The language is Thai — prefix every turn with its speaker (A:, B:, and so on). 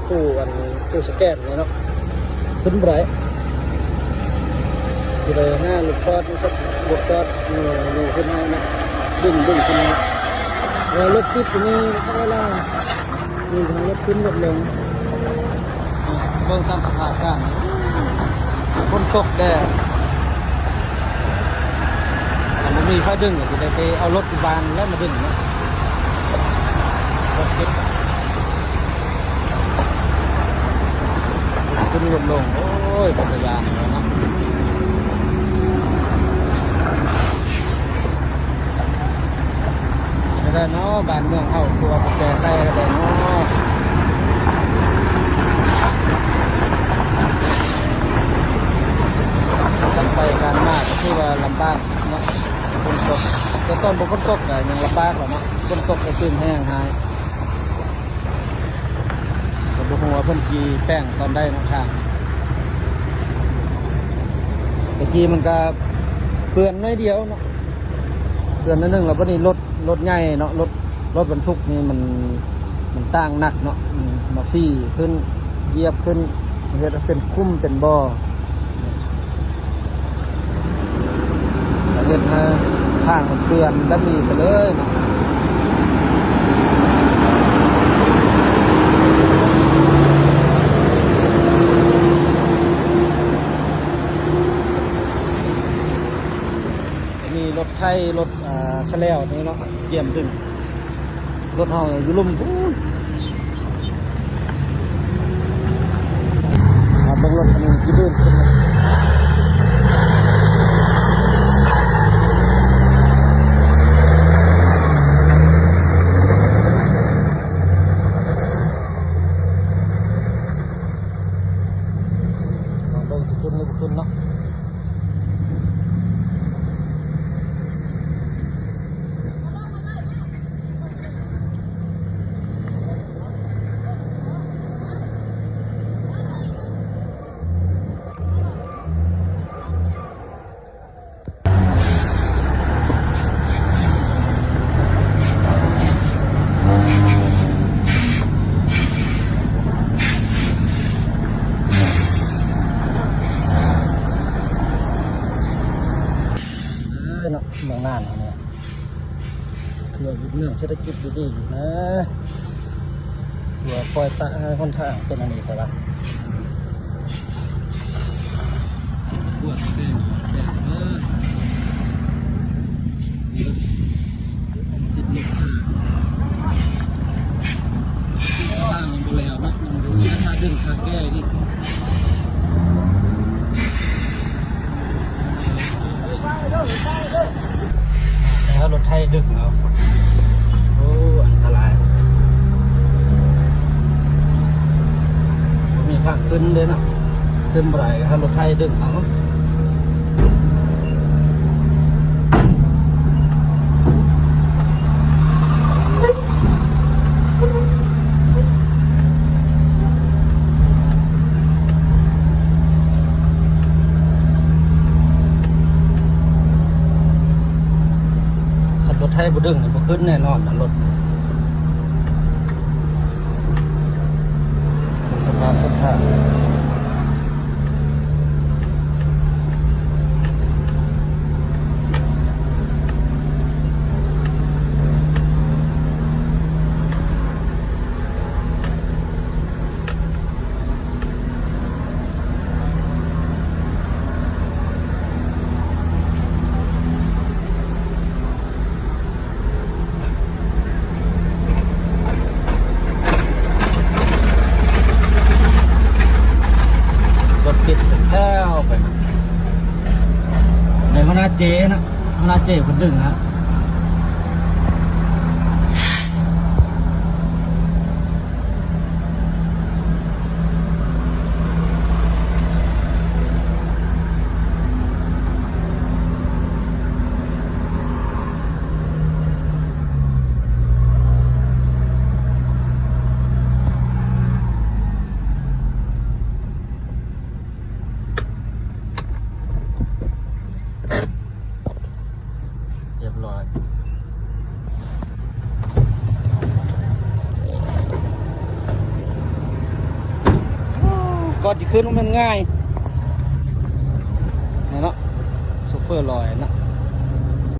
A: ตู้สแกนเลยเนาะขึ้นไบรท์จะไปหน้ารถฟอร์ดนะครับรถฟอร์ดอยู่ขึ้นมานะดึงขึ้นมาแล้วรถปิดตรงนี้ข้างล่างมีทางรถขึ้นรถลงเบิ่งตามสภาพกันฝนตกแดดมันมีไฟดึงจะได้ไปเอารถบานแล้วมาดึงนะรถปิดขึ้นลงโอ้ยจักรยานแล้วนะไม่ได้เนาะบ้านเมืองเข้าตัวแก่ได้ก็ได้เนาะกันไปกันมากก็คือว่าลำบากเนาะฝนตกแต่ตอนฝนตกก็ยังลำบากหรอกเนาะฝนตกก็ชื้นแห้งหายแต่บุหัวเพิ่นกีแป้งตอนได้นะข้างแต่กีมันก็เปื้อนน้อยเดียวเนาะเปื้อนนิดนึงแล้วพอดีรถใหญ่เนาะรถบรรทุกนี่มันตั้งหนักเนาะมาฟี่ขึ้นเหยียบขึ้นเฮ็ดเป็นคุ้มเป็นบ่อเฮ็ดมาข้างมันเปื้อนแล้วมีไปเลยเนาะรถไทยรถแฉลวนี่เนาะเกี่ยมดึงรถเฮาอยู่ลุ่มปูนเบิ่งรถคันนี้สิดื้อขึ้นเบิ่งสิขึ้นหรือบ่ขึ้นเนาะเนาะเมืองน่านเนี่ยถือว่าเรื่องเศรษฐกิจดีๆอยู่นะถือว่าปล่อยปละค่อนข้างเป็นอันนี้ใช่ปะปวดเต้นติดนิดข้างมันดูแล้วนะมันดูเสียค่าดึงค่าแก้อีกแล้วรถไทยดึงเอาโอ้อันตรายมีทางขึ้นเลยนะขึ้นบ่ได้ถ้ารถไทยดึงเอารถไทยบ่ดึงบ่ขึ้นแน่นอนนะรถสภาพติดแค่ไปในคณะเจนะคณะเจคนดึงฮะ ก็จะขึ้นมันง่ายนะเนาะโซเฟอร์ลอยนะ